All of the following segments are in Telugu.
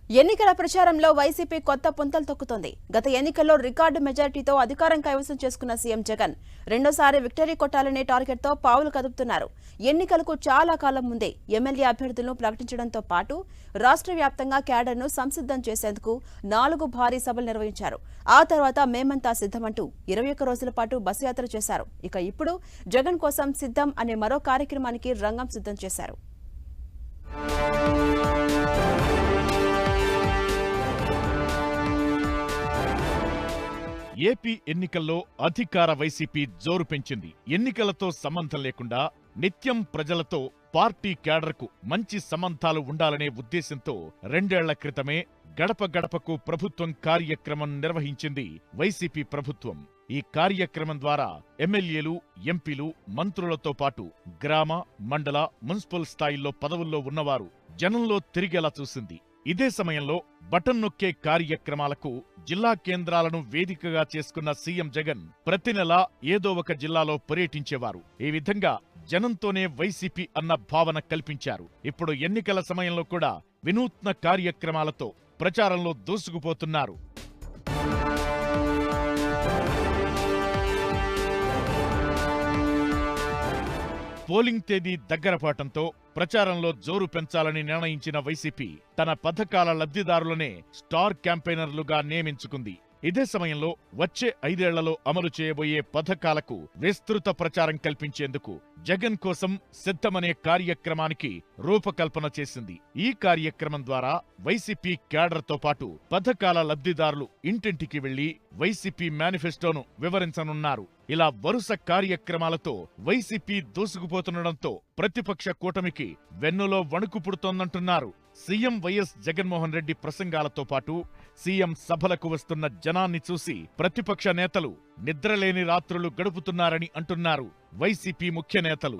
ఎన్నికల ప్రచారంలో వైసీపీ కొత్త పుంతలు తొక్కుతోంది. గత ఎన్నికల్లో రికార్డు మెజారిటీతో అధికారం కైవసం చేసుకున్న సీఎం జగన్ రెండోసారి విక్టరీ కొట్టాలనే టార్గెట్తో పావులు కదుపుతున్నారు. ఎన్నికలకు చాలా కాలం ముందే ఎమ్మెల్యే అభ్యర్థులను ప్రకటించడంతో పాటు రాష్ట్ర వ్యాప్తంగా క్యాడర్ను సంసిద్ధం చేసేందుకు 4 భారీ సభలు నిర్వహించారు. ఆ తర్వాత మేమంతా సిద్ధమంటూ 21 రోజుల పాటు బస్సు యాత్ర చేశారు. ఇక ఇప్పుడు జగన్ కోసం సిద్ధం అనే మరో కార్యక్రమానికి రంగం సిద్ధం చేశారు. ఏపీ ఎన్నికల్లో అధికార వైసీపీ జోరు పెంచింది. ఎన్నికలతో సంబంధం లేకుండా నిత్యం ప్రజలతో పార్టీ క్యాడర్కు మంచి సంబంధాలు ఉండాలనే ఉద్దేశంతో 2 ఏళ్ల క్రితమే గడప గడపకు ప్రభుత్వం కార్యక్రమం నిర్వహించింది వైసీపీ ప్రభుత్వం. ఈ కార్యక్రమం ద్వారా ఎమ్మెల్యేలు, ఎంపీలు, మంత్రులతో పాటు గ్రామ, మండల, మున్సిపల్ స్థాయిల్లో పదవుల్లో ఉన్నవారు జనంలో తిరిగేలా చూసింది. ఇదే సమయంలో బటన్ నొక్కే కార్యక్రమాలకు జిల్లా కేంద్రాలను వేదికగా చేసుకున్న సీఎం జగన్ ప్రతి నెల ఏదో ఒక జిల్లాలో పర్యటించేవారు. ఈ విధంగా జనంతోనే వైసీపీ అన్న భావన కల్పించారు. ఇప్పుడు ఎన్నికల సమయంలో కూడా వినూత్న కార్యక్రమాలతో ప్రచారంలో దూసుకుపోతున్నారు. పోలింగ్ తేదీ దగ్గరపాటంతో ప్రచారంలో జోరు పెంచాలని నిర్ణయించిన వైసీపీ తన పథకాల లబ్ధిదారులనే స్టార్ క్యాంపెయినర్లుగా నియమించుకుంది. ఇదే సమయంలో వచ్చే 5 ఏళ్లలో అమలు చేయబోయే పథకాలకు విస్తృత ప్రచారం కల్పించేందుకు జగన్ కోసం సిద్ధమనే కార్యక్రమానికి రూపకల్పన చేసింది. ఈ కార్యక్రమం ద్వారా వైసీపీ క్యాడర్తో పాటు పథకాల లబ్ధిదారులు ఇంటింటికి వెళ్లి వైసీపీ మేనిఫెస్టోను వివరించనున్నారు. ఇలా వరుస కార్యక్రమాలతో వైసీపీ దూసుకుపోతుండటంతో ప్రతిపక్ష కూటమికి వెన్నులో వణుకు పుడుతోందంటున్నారు. సీఎం వైఎస్ జగన్మోహన్ రెడ్డి ప్రసంగాలతో పాటు సీఎం సభలకు వస్తున్న జనాన్ని చూసి ప్రతిపక్ష నేతలు నిద్రలేని రాత్రులు గడుపుతున్నారని అంటున్నారు వైసీపీ ముఖ్య నేతలు.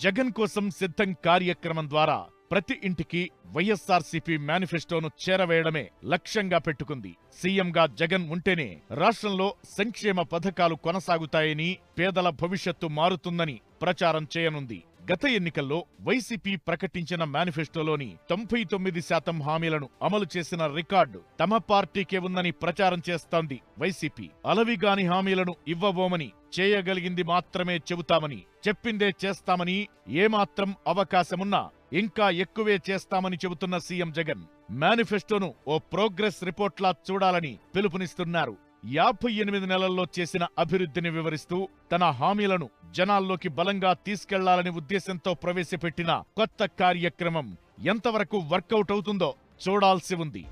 జగన్ కోసం సిద్ధం కార్యక్రమం ద్వారా ప్రతి ఇంటికి వైఎస్ఆర్సీపీ మేనిఫెస్టోను చేరవేయడమే లక్ష్యంగా పెట్టుకుంది. సీఎంగా జగన్ ఉంటేనే రాష్ట్రంలో సంక్షేమ పథకాలు కొనసాగుతాయని, పేదల భవిష్యత్తు మారుతుందని ప్రచారం చేయనుంది. గత ఎన్నికల్లో వైసీపీ ప్రకటించిన మేనిఫెస్టోలోని 99% హామీలను అమలు చేసిన రికార్డు తమ పార్టీకే ఉందని ప్రచారం చేస్తోంది వైసీపీ. అలవిగాని హామీలను ఇవ్వబోమని, చేయగలిగింది మాత్రమే చెబుతామని, చెప్పిందే చేస్తామని, ఏమాత్రం అవకాశమున్నా ఇంకా ఎక్కువే చేస్తామని చెబుతున్న సీఎం జగన్ మేనిఫెస్టోను ఓ ప్రోగ్రెస్ రిపోర్ట్లా చూడాలని పిలుపునిస్తున్నారు. 58 నెలల్లో చేసిన అభివృద్ధిని వివరిస్తూ తన హామీలను జనాల్లోకి బలంగా తీసుకెళ్లాలని ఉద్దేశంతో ప్రవేశపెట్టిన కొత్త కార్యక్రమం ఎంతవరకు వర్కౌట్ అవుతుందో చూడాల్సి ఉంది.